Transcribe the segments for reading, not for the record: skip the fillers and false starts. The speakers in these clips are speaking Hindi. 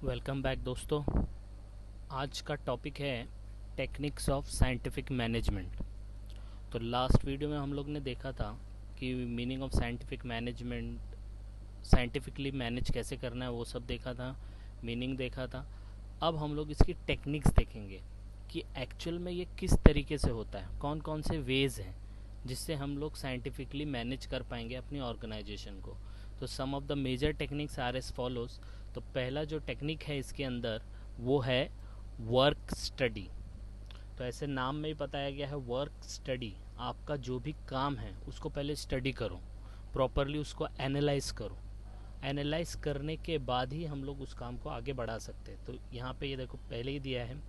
वेलकम बैक दोस्तों। आज का टॉपिक है टेक्निक्स ऑफ साइंटिफिक मैनेजमेंट। तो लास्ट वीडियो में हम लोग ने देखा था कि meaning of scientific management, scientifically manage कैसे करना है वो सब देखा था, मीनिंग देखा था। अब हम लोग इसकी टेक्निक्स देखेंगे कि एक्चुअल में ये किस तरीके से होता है, कौन कौन से वेज हैं जिससे हम लोग साइंटिफिकली मैनेज कर पाएंगे अपनी ऑर्गेनाइजेशन को। तो some of the major techniques are as follows. तो पहला जो टेक्निक है इसके अंदर वो है वर्क स्टडी। तो ऐसे नाम में ही बताया गया है वर्क स्टडी। आपका जो भी काम है उसको पहले स्टडी करो, प्रॉपरली उसको एनालाइज करो। एनालाइज करने के बाद ही हम लोग उस काम को आगे बढ़ा सकते हैं। तो यहाँ पे ये देखो पहले ही दिया है,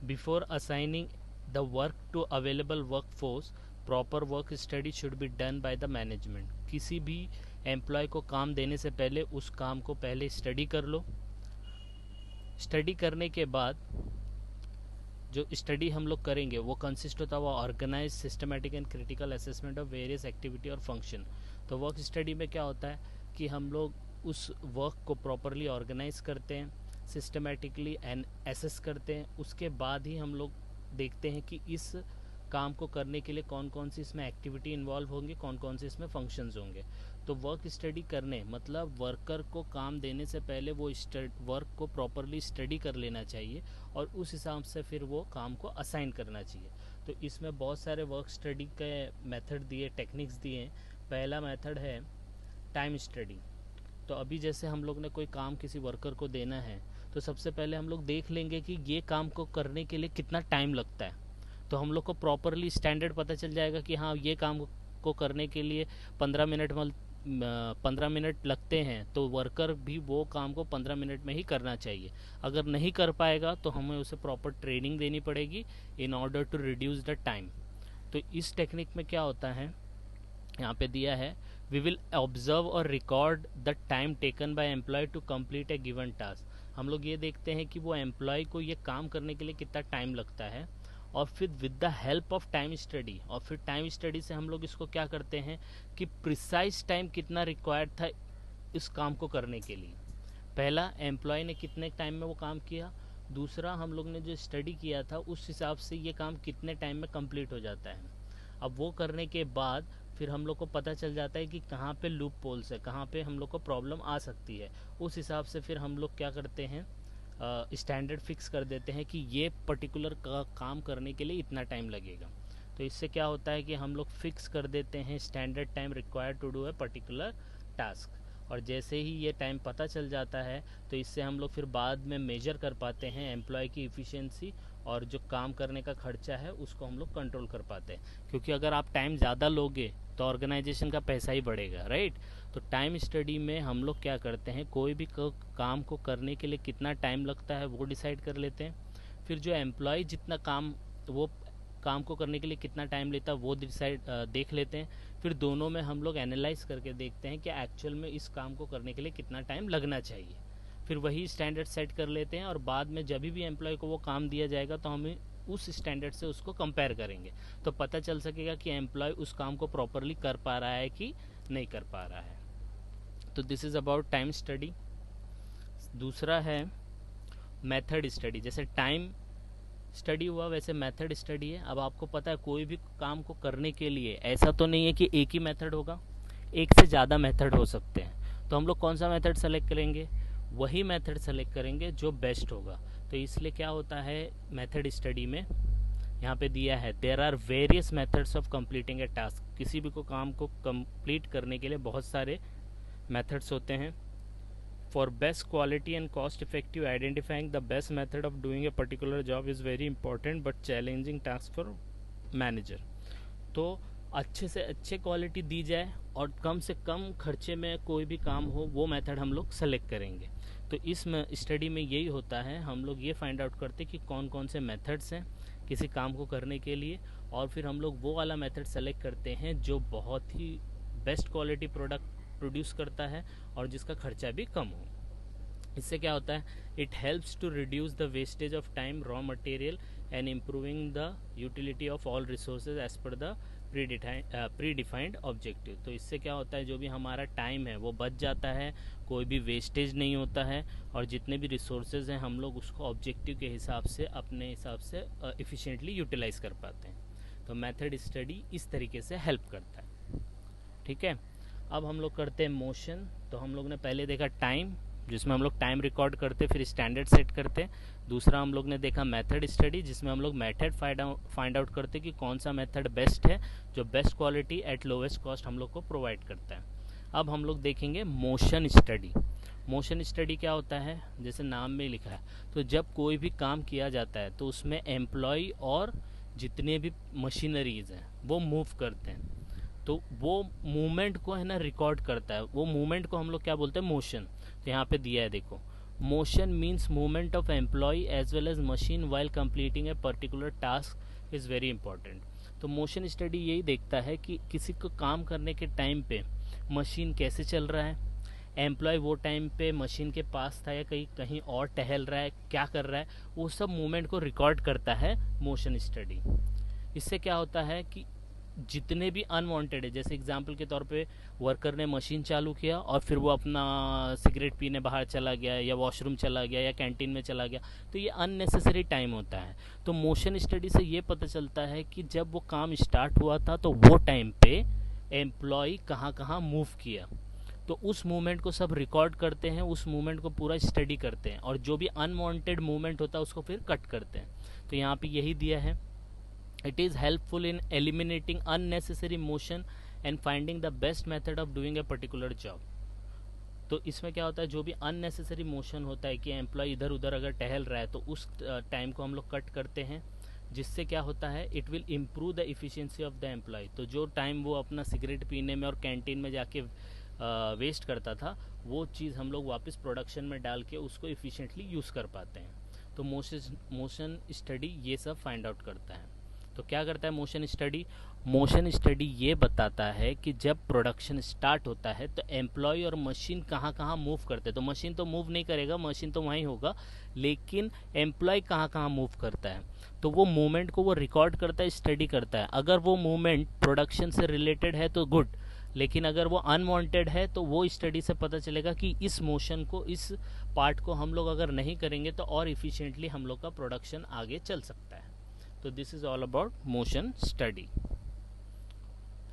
before assigning the work to available work force proper work study should be done by the management. किसी भी एम्प्लॉय को काम देने से पहले उस काम को पहले स्टडी कर लो। स्टडी करने के बाद जो स्टडी हम लोग करेंगे वो कंसिस्ट होता है वो organise systematic and critical assessment of various activity और फंक्शन। तो वर्क स्टडी में क्या होता है कि हम लोग उस वर्क को प्रॉपरली ऑर्गेनाइज करते हैं, सिस्टमेटिकली एंड एसेस करते हैं। उसके बाद ही हम लोग देखते हैं कि इस काम को करने के लिए कौन कौन सी इसमें एक्टिविटी इन्वॉल्व होंगे, कौन कौन से इसमें फंक्शंस होंगे। तो वर्क स्टडी करने मतलब वर्कर को काम देने से पहले वो वर्क को प्रॉपरली स्टडी कर लेना चाहिए और उस हिसाब से फिर वो काम को असाइन करना चाहिए। तो इसमें बहुत सारे वर्क स्टडी के मेथड दिए, टेक्निक्स दिए। पहला मेथड है टाइम स्टडी। तो अभी जैसे हम लोग ने कोई काम किसी वर्कर को देना है तो सबसे पहले हम लोग देख लेंगे कि ये काम को करने के लिए कितना टाइम लगता है। तो हम लोग को प्रॉपरली स्टैंडर्ड पता चल जाएगा कि हाँ ये काम को करने के लिए 15 मिनट लगते हैं, तो वर्कर भी वो काम को 15 मिनट में ही करना चाहिए। अगर नहीं कर पाएगा तो हमें उसे प्रॉपर ट्रेनिंग देनी पड़ेगी in order to reduce the time. तो इस टेक्निक में क्या होता है, यहाँ पे दिया है, वी विल ऑब्जर्व और record the time taken by employee to complete a given task. हम लोग ये देखते हैं कि वो एम्प्लॉय को ये काम करने के लिए कितना टाइम लगता है और फिर with the help of time study, और फिर टाइम स्टडी से हम लोग इसको क्या करते हैं कि प्रिसाइज टाइम कितना रिक्वायर्ड था इस काम को करने के लिए। पहला, एम्प्लॉय ने कितने टाइम में वो काम किया। दूसरा, हम लोग ने जो स्टडी किया था उस हिसाब से ये काम कितने टाइम में कंप्लीट हो जाता है। अब वो करने के बाद फिर हम लोग को पता चल जाता है कि कहाँ पे लूप पोल्स है, कहाँ पे हम लोग को प्रॉब्लम आ सकती है। उस हिसाब से फिर हम लोग क्या करते हैं, स्टैंडर्ड फिक्स कर देते हैं कि ये पर्टिकुलर काम करने के लिए इतना टाइम लगेगा। तो इससे क्या होता है कि हम लोग फिक्स कर देते हैं standard time required to do a particular task. और जैसे ही ये टाइम पता चल जाता है तो इससे हम लोग फिर बाद में मेजर कर पाते हैं एम्प्लॉय की इफ़िशियंसी, और जो काम करने का खर्चा है उसको हम लोग कंट्रोल कर पाते हैं। क्योंकि अगर आप टाइम ज़्यादा लोगे तो ऑर्गेनाइजेशन का पैसा ही बढ़ेगा, राइट। तो टाइम स्टडी में हम लोग क्या करते हैं, कोई भी काम को करने के लिए कितना टाइम लगता है वो डिसाइड कर लेते हैं। फिर जो एम्प्लॉय जितना काम, वो काम को करने के लिए कितना टाइम लेता है वो देख लेते हैं। फिर दोनों में हम लोग एनालाइज करके देखते हैं कि एक्चुअल में इस काम को करने के लिए कितना टाइम लगना चाहिए। फिर वही स्टैंडर्ड सेट कर लेते हैं और बाद में जब भी एम्प्लॉय को वो काम दिया जाएगा तो हमें उस स्टैंडर्ड से उसको कंपेयर करेंगे, तो पता चल सकेगा कि एम्प्लॉय उस काम को प्रॉपरली कर पा रहा है कि नहीं कर पा रहा है। तो this is about time study. दूसरा है मेथड स्टडी। जैसे टाइम स्टडी हुआ वैसे मेथड स्टडी है। अब आपको पता है कोई भी काम को करने के लिए ऐसा तो नहीं है कि एक ही मेथड होगा, एक से ज़्यादा मेथड हो सकते हैं। तो हम लोग कौन सा मेथड सेलेक्ट करेंगे, वही मेथड सेलेक्ट करेंगे जो बेस्ट होगा। तो इसलिए क्या होता है मेथड स्टडी में, यहाँ पे दिया है, there are various methods of completing a task. किसी भी को काम को कंप्लीट करने के लिए बहुत सारे मेथड्स होते हैं। For best quality and cost effective, identifying the best method of doing a particular job is very important but challenging task for manager। तो अच्छे से अच्छे क्वालिटी दी जाए और कम से कम खर्चे में कोई भी काम हो, वो मेथड हम लोग सेलेक्ट करेंगे। तो इस स्टडी में यही होता है, हम लोग ये फाइंड आउट करते कि कौन कौन से मेथड्स हैं किसी काम को करने के लिए, और फिर हम लोग वो वाला मेथड सेलेक्ट करते हैं जो बहुत ही बेस्ट क्वालिटी प्रोडक्ट प्रोड्यूस करता है और जिसका खर्चा भी कम हो। इससे क्या होता है, it helps to reduce the wastage of time, raw material and improving the utility of all resources as per the pre defined objective. तो इससे क्या होता है, जो भी हमारा टाइम है वो बच जाता है, कोई भी वेस्टेज नहीं होता है, और जितने भी रिसोर्सेज हैं हम लोग उसको ऑब्जेक्टिव के हिसाब से अपने हिसाब से एफिशिएंटली यूटिलाइज कर पाते हैं। तो मेथड स्टडी इस तरीके से हेल्प करता है। ठीक है, अब हम लोग करते हैं मोशन। तो हम लोग ने पहले देखा टाइम, जिसमें हम लोग टाइम रिकॉर्ड करते फिर स्टैंडर्ड सेट करते। दूसरा हम लोग ने देखा मेथड स्टडी, जिसमें हम लोग मेथड फाइंड आउट करते कि कौन सा मेथड बेस्ट है, जो best quality eight lowest cost हम लोग को प्रोवाइड करता है। अब हम लोग देखेंगे मोशन स्टडी। मोशन स्टडी क्या होता है, जैसे नाम में लिखा है, तो जब कोई भी काम किया जाता है तो उसमें एम्प्लॉय और जितने भी मशीनरीज हैं वो मूव करते हैं, तो वो मूवमेंट को है ना रिकॉर्ड करता है। वो मूवमेंट को हम लोग क्या बोलते हैं, मोशन। तो यहाँ पे दिया है देखो, motion means movement of employee as well as machine while completing a particular task is very important. तो मोशन स्टडी यही देखता है कि किसी को काम करने के टाइम पे मशीन कैसे चल रहा है, एम्प्लॉय वो टाइम पे मशीन के पास था या कहीं कहीं और टहल रहा है, क्या कर रहा है, वो सब मूवमेंट को रिकॉर्ड करता है मोशन स्टडी। इससे क्या होता है कि जितने भी अनवांटेड है, जैसे एग्जांपल के तौर पे वर्कर ने मशीन चालू किया और फिर वो अपना सिगरेट पीने बाहर चला गया या वॉशरूम चला गया या कैंटीन में चला गया, तो ये अननेसेसरी टाइम होता है। तो मोशन स्टडी से ये पता चलता है कि जब वो काम स्टार्ट हुआ था तो वो टाइम पे एम्प्लॉय कहाँ कहाँ मूव किया, तो उस मूवमेंट को सब रिकॉर्ड करते हैं, उस मूवमेंट को पूरा स्टडी करते हैं, और जो भी अनवांटेड मूवमेंट होता है उसको फिर कट करते हैं। तो यहाँ पे यही दिया है, it is helpful in eliminating unnecessary motion and finding the best method of doing a particular job। तो इसमें क्या होता है, जो भी अननेसेसरी मोशन होता है कि एम्प्लॉय इधर उधर अगर टहल रहा है तो उस टाइम को हम लोग कट करते हैं, जिससे क्या होता है, it will improve the efficiency of the employee. तो जो टाइम वो अपना सिगरेट पीने में और कैंटीन में जाके वेस्ट करता था, वो चीज़ हम लोग वापस प्रोडक्शन में डाल के उसको इफ़िशिएंटली यूज़ कर पाते हैं। तो मोशन स्टडी ये सब फाइंड आउट करता है। तो क्या करता है मोशन स्टडी, मोशन स्टडी ये बताता है कि जब प्रोडक्शन स्टार्ट होता है तो एम्प्लॉय और मशीन कहाँ कहाँ मूव करते हैं। तो मशीन तो मूव नहीं करेगा, मशीन तो वहीं होगा, लेकिन एम्प्लॉय कहाँ कहाँ मूव करता है, तो वो मूवमेंट को वो रिकॉर्ड करता है, स्टडी करता है। अगर वो मूवमेंट प्रोडक्शन से रिलेटेड है तो गुड, लेकिन अगर वो अनवांटेड है तो वो स्टडी से पता चलेगा कि इस मोशन को, इस पार्ट को हम लोग अगर नहीं करेंगे तो और इफ़िशिएंटली हम लोग का प्रोडक्शन आगे चल सकता है। तो this is all about motion study.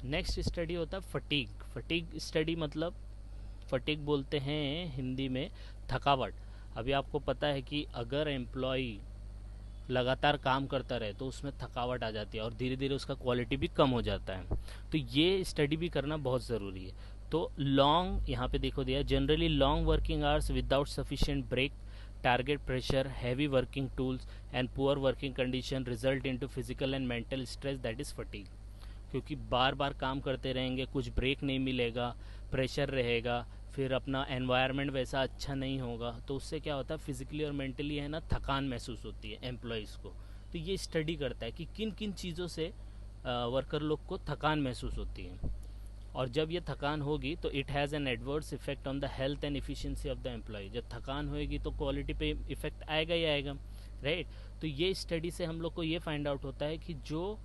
Next study होता है फटीग। फटीग स्टडी मतलब, फटीग बोलते हैं हिंदी में थकावट। अभी आपको पता है कि अगर एम्प्लॉय लगातार काम करता रहे तो उसमें थकावट आ जाती है और धीरे धीरे उसका क्वालिटी भी कम हो जाता है। तो ये स्टडी भी करना बहुत ज़रूरी है। तो लॉन्ग, यहाँ पे देखो दिया, generally long working hours without sufficient break, target pressure, heavy working tools and poor working condition result into physical and mental stress, that is fatigue. क्योंकि बार बार काम करते रहेंगे, कुछ ब्रेक नहीं मिलेगा, प्रेशर रहेगा, फिर अपना एनवायरनमेंट वैसा अच्छा नहीं होगा, तो उससे क्या होता है, फिजिकली और मेंटली है ना थकान महसूस होती है एम्प्लॉयज़ को। तो ये स्टडी करता है कि किन किन चीज़ों से वर्कर लोग को थकान महसूस होती है, और जब ये थकान होगी तो it has an adverse effect on the health and efficiency of the employee. जब थकान होएगी तो क्वालिटी पे इफेक्ट आएगा ही आएगा, राइट। तो ये स्टडी से हम लोग को ये फाइंड आउट होता है कि जो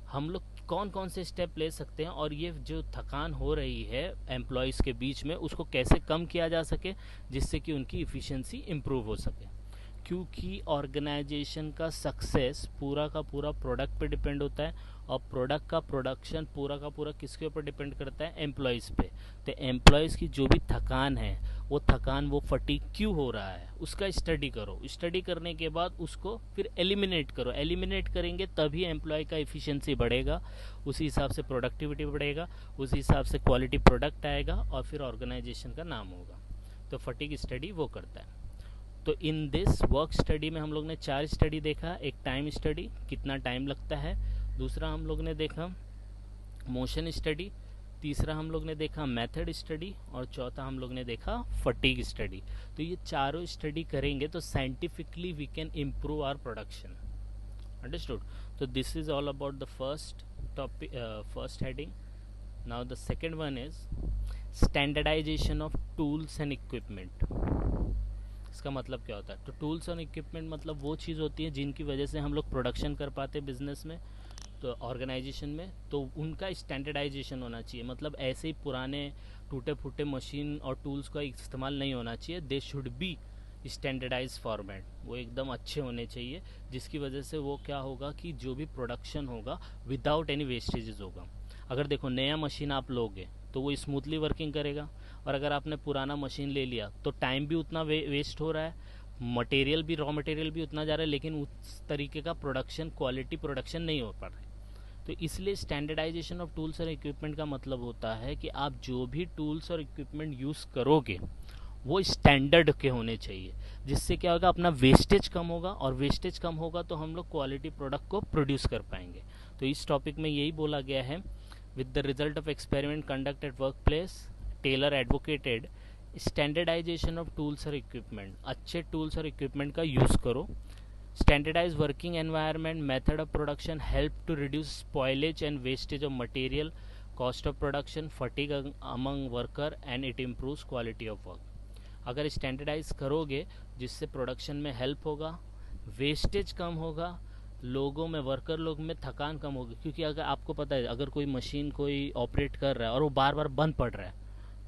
हम लोग कौन कौन से स्टेप ले सकते हैं और ये जो थकान हो रही है एम्प्लॉयज़ के बीच में उसको कैसे कम किया जा सके, जिससे कि उनकी इफ़िशियंसी इम्प्रूव हो सके। क्योंकि ऑर्गेनाइजेशन का सक्सेस पूरा का पूरा प्रोडक्ट पे डिपेंड होता है, और प्रोडक्ट का प्रोडक्शन पूरा का पूरा किसके ऊपर डिपेंड करता है, एम्प्लॉयज़ पे। तो एम्प्लॉयज़ की जो भी थकान है, वो थकान, वो फटीग क्यों हो रहा है, उसका स्टडी करो। स्टडी करने के बाद उसको फिर एलिमिनेट करो। एलिमिनेट करेंगे तभी एम्प्लॉय का एफिशिएंसी बढ़ेगा, उसी हिसाब से प्रोडक्टिविटी बढ़ेगा, उसी हिसाब से क्वालिटी प्रोडक्ट आएगा, और फिर ऑर्गेनाइजेशन का नाम होगा। तो फटीग स्टडी वो करता है। तो इन दिस वर्क स्टडी में हम लोग ने 4 स्टडी देखा। एक टाइम स्टडी, कितना टाइम लगता है, दूसरा हम लोग ने देखा मोशन स्टडी, तीसरा हम लोग ने देखा मेथड स्टडी, और चौथा हम लोग ने देखा फटीग स्टडी। तो ये चारों स्टडी करेंगे तो scientifically we can improve our production. Understood. तो this is all about the first topic, first heading. Now the second one is standardisation of tools and equipment. इसका मतलब क्या होता है, तो टूल्स और इक्विपमेंट मतलब वो चीज़ होती है जिनकी वजह से हम लोग प्रोडक्शन कर पाते हैं बिजनेस में। ऑर्गेनाइजेशन में, तो उनका स्टैंडर्डाइजेशन होना चाहिए। मतलब ऐसे ही पुराने टूटे फूटे मशीन और टूल्स का इस्तेमाल नहीं होना चाहिए। They should be standardise format, वो एकदम अच्छे होने चाहिए, जिसकी वजह से वो क्या होगा कि जो भी प्रोडक्शन होगा विदाउट एनी वेस्टेजेस होगा। अगर देखो नया मशीन आप लोगे तो वो स्मूथली वर्किंग करेगा, और अगर आपने पुराना मशीन ले लिया तो टाइम भी उतना वेस्ट हो रहा है, मटेरियल भी, रॉ मटेरियल भी उतना जा रहा है, लेकिन उस तरीके का प्रोडक्शन, क्वालिटी प्रोडक्शन नहीं हो पा रहा है। तो इसलिए स्टैंडर्डाइजेशन ऑफ टूल्स और इक्विपमेंट का मतलब होता है कि आप जो भी टूल्स और इक्विपमेंट यूज़ करोगे वो स्टैंडर्ड के होने चाहिए, जिससे क्या होगा, अपना वेस्टेज कम होगा, और वेस्टेज कम होगा तो हम लोग क्वालिटी प्रोडक्ट को प्रोड्यूस कर पाएंगे। तो इस टॉपिक में यही बोला गया है, with the result of experiment conduct at work place, Taylor advocated standardisation of tools और इक्विपमेंट। अच्छे टूल्स और इक्विपमेंट का यूज़ करो। Standardise working environment, method of production help to reduce spoilage and wastage of material, cost of production, fatigue among worker, and it improves quality of work. अगर स्टैंडर्डाइज करोगे जिससे प्रोडक्शन में हेल्प होगा, वेस्टेज कम होगा, लोगों में, वर्कर लोग में थकान कम होगी। क्योंकि अगर आपको पता है, अगर कोई मशीन कोई ऑपरेट कर रहा है और वो बार बार बंद पड़ रहा है,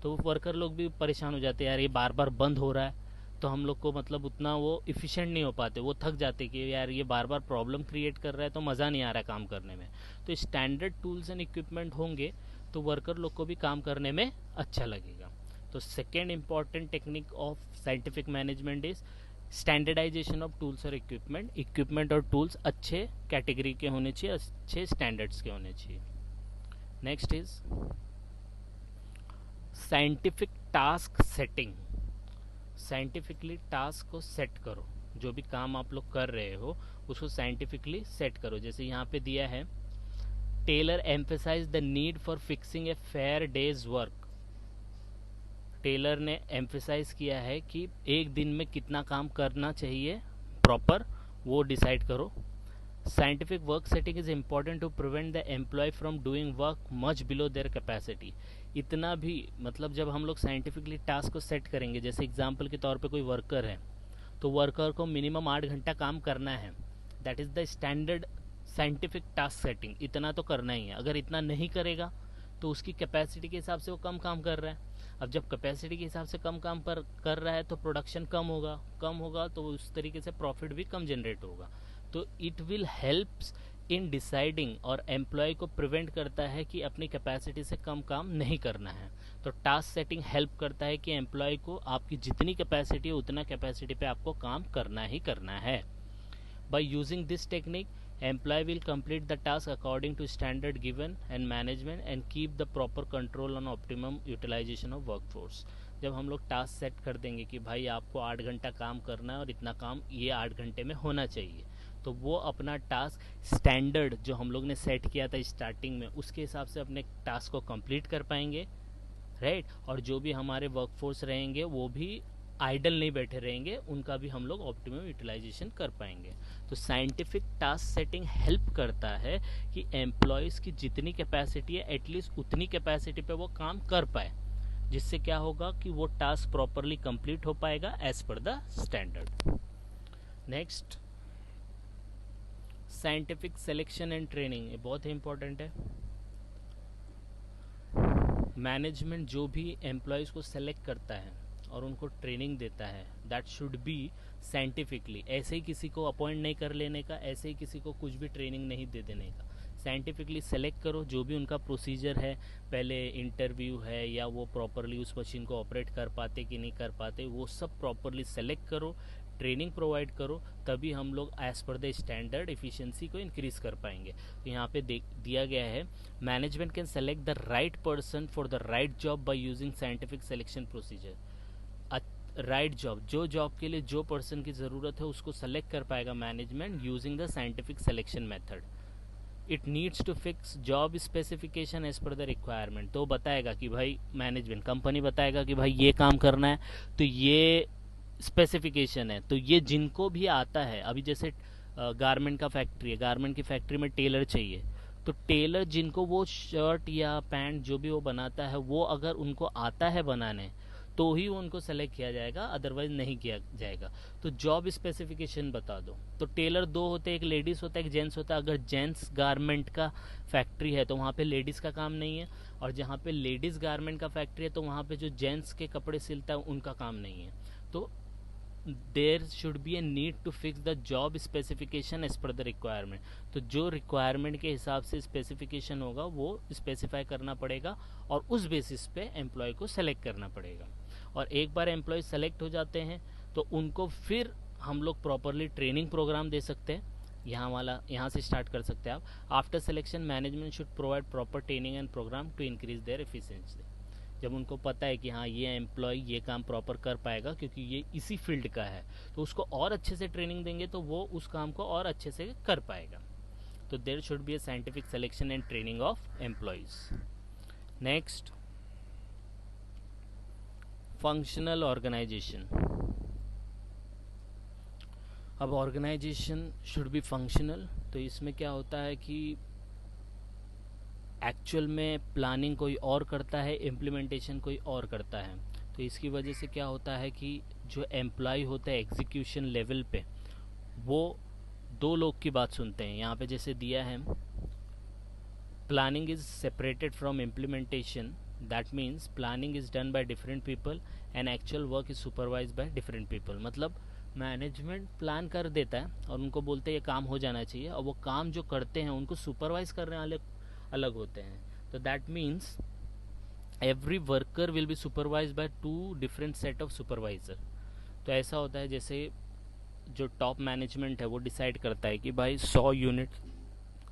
तो वर्कर लोग भी परेशान हो जाते हैं, यार ये बार बार बंद हो रहा है, तो हम लोग को मतलब उतना वो इफ़िशिएंट नहीं हो पाते, वो थक जाते कि यार ये बार बार प्रॉब्लम क्रिएट कर रहा है, तो मज़ा नहीं आ रहा है काम करने में। तो स्टैंडर्ड टूल्स एंड इक्विपमेंट होंगे तो वर्कर लोग को भी काम करने में अच्छा लगेगा। तो second important technique of scientific management is standardisation of tools और इक्विपमेंट। इक्विपमेंट और टूल्स अच्छे कैटेगरी के होने चाहिए, अच्छे स्टैंडर्ड्स के होने चाहिए। Next is scientific task setting. Scientifically task को सेट करो, जो भी काम आप लोग कर रहे हो उसको साइंटिफिकली सेट करो। जैसे यहाँ पे दिया है, Taylor emphasise the need for fixing a fair day's work. Taylor ने एम्फेसाइज किया है कि एक दिन में कितना काम करना चाहिए प्रॉपर, वो डिसाइड करो। Scientific work setting is important to prevent the employee from doing work much below their capacity. इतना भी, मतलब जब हम लोग साइंटिफिकली टास्क को सेट करेंगे, जैसे एग्जांपल के तौर पे कोई वर्कर है, तो वर्कर को मिनिमम 8 घंटा काम करना है, that is the standard scientific task setting. इतना तो करना ही है। अगर इतना नहीं करेगा तो उसकी कैपेसिटी के हिसाब से वो कम काम कर रहा है। अब जब कैपेसिटी के हिसाब से कम काम पर कर रहा है तो प्रोडक्शन कम होगा तो उस तरीके से प्रॉफिट भी कम जनरेट होगा। तो it will helps in deciding, और एम्प्लॉय को प्रिवेंट करता है कि अपनी कैपेसिटी से कम काम नहीं करना है। तो टास्क सेटिंग हेल्प करता है कि एम्प्लॉय को आपकी जितनी कैपेसिटी है उतना कैपेसिटी पे आपको काम करना ही करना है। By using this technique, employee will complete the task according to standard given and management and keep the proper control on optimum utilization of workforce। जब हम लोग टास्क सेट कर देंगे कि भाई आपको 8 घंटा काम करना है और इतना काम ये 8 घंटे में होना चाहिए, तो वो अपना टास्क स्टैंडर्ड जो हम लोग ने सेट किया था स्टार्टिंग में उसके हिसाब से अपने टास्क को कंप्लीट कर पाएंगे, राइट। और जो भी हमारे वर्कफोर्स रहेंगे वो भी आइडल नहीं बैठे रहेंगे, उनका भी हम लोग ऑप्टिमम यूटिलाइजेशन कर पाएंगे। तो साइंटिफिक टास्क सेटिंग हेल्प करता है कि एम्प्लॉयज़ की जितनी कैपेसिटी है एटलीस्ट उतनी कैपेसिटी पे वो काम कर पाए, जिससे क्या होगा कि वो टास्क प्रॉपरली कंप्लीट हो पाएगा as per the standard. Next, scientific selection and training, ये बहुत ही इंपॉर्टेंट है। मैनेजमेंट जो भी एम्प्लॉयज़ को सेलेक्ट करता है और उनको ट्रेनिंग देता है, दैट शुड बी साइंटिफिकली। ऐसे ही किसी को अपॉइंट नहीं कर लेने का, ऐसे ही किसी को कुछ भी ट्रेनिंग नहीं दे देने का। साइंटिफिकली सेलेक्ट करो, जो भी उनका प्रोसीजर है, पहले इंटरव्यू है या वो प्रॉपरली उस मशीन को ऑपरेट कर पाते कि नहीं कर पाते, वो सब प्रॉपरली सेलेक्ट करो, ट्रेनिंग प्रोवाइड करो, तभी हम लोग as per the standard efficiency को इंक्रीज कर पाएंगे। तो यहाँ पे दिया गया है, management can select the right person for the right job by using scientific selection procedure. Right job, जो जॉब के लिए जो पर्सन की ज़रूरत है उसको सेलेक्ट कर पाएगा management using the scientific selection method. It needs to fix job specification as per the requirement. तो बताएगा कि भाई मैनेजमेंट, कंपनी बताएगा कि भाई ये काम करना है तो ये स्पेसिफिकेशन है, तो ये जिनको भी आता है, अभी जैसे गारमेंट का फैक्ट्री है, गारमेंट की फैक्ट्री में टेलर चाहिए, तो टेलर जिनको वो शर्ट या पैंट जो भी वो बनाता है, वो अगर उनको आता है बनाने, तो ही उनको सेलेक्ट किया जाएगा, अदरवाइज नहीं किया जाएगा। तो जॉब स्पेसिफिकेशन बता दो। तो टेलर दो होते हैं, एक लेडीज़ होता है एक जेंट्स होता है। अगर जेंट्स गारमेंट का फैक्ट्री है तो वहाँ पे लेडीज़ का काम नहीं है, और जहाँ पे लेडीज़ गारमेंट का फैक्ट्री है तो वहाँ पे जो जेंट्स के कपड़े सिलता है उनका काम नहीं है। तो there should be a need to fix the job specification as per the requirement. तो जो रिक्वायरमेंट के हिसाब से स्पेसिफिकेशन होगा वो स्पेसिफाई करना पड़ेगा, और उस बेसिस पे एम्प्लॉय को सेलेक्ट करना पड़ेगा। और एक बार एम्प्लॉय सेलेक्ट हो जाते हैं तो उनको फिर हम लोग प्रॉपरली ट्रेनिंग प्रोग्राम दे सकते हैं। यहाँ से स्टार्ट कर सकते हैं आप। After selection management should provide proper training and programme to increase their efficiency. जब उनको पता है कि हाँ ये एम्प्लॉय ये काम प्रॉपर कर पाएगा क्योंकि ये इसी फील्ड का है, तो उसको और अच्छे से ट्रेनिंग देंगे तो वो उस काम को और अच्छे से कर पाएगा। तो there should be a scientific selection and training of employees. Next, functional organisation. अब ऑर्गेनाइजेशन शुड बी फंक्शनल। तो इसमें क्या होता है कि एक्चुअल में प्लानिंग कोई और करता है, इम्प्लीमेंटेशन कोई और करता है। तो इसकी वजह से क्या होता है कि जो एम्प्लॉय होता है एग्जीक्यूशन लेवल पे, वो दो लोग की बात सुनते हैं। यहाँ पे जैसे दिया है, planning is separated from implementation, that means planning is done by different people and actual work is supervise by different people. मतलब मैनेजमेंट प्लान कर देता है और उनको बोलते हैं ये काम हो जाना चाहिए, और वो काम जो करते हैं उनको सुपरवाइज करने वाले अलग होते हैं। तो that means every worker will be supervise by two different set of supervisor. तो ऐसा होता है जैसे जो टॉप मैनेजमेंट है वो डिसाइड करता है कि भाई 100 यूनिट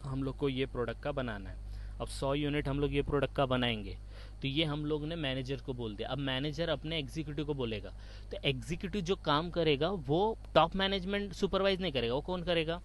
हम लोग को ये प्रोडक्ट का बनाना है। अब 100 यूनिट हम लोग ये प्रोडक्ट का बनाएंगे, तो ये हम लोग ने मैनेजर को बोल दिया। अब मैनेजर अपने एग्जीक्यूटिव को बोलेगा, तो एग्जीक्यूटिव जो काम करेगा वो टॉप मैनेजमेंट सुपरवाइज नहीं करेगा, वो कौन करेगा?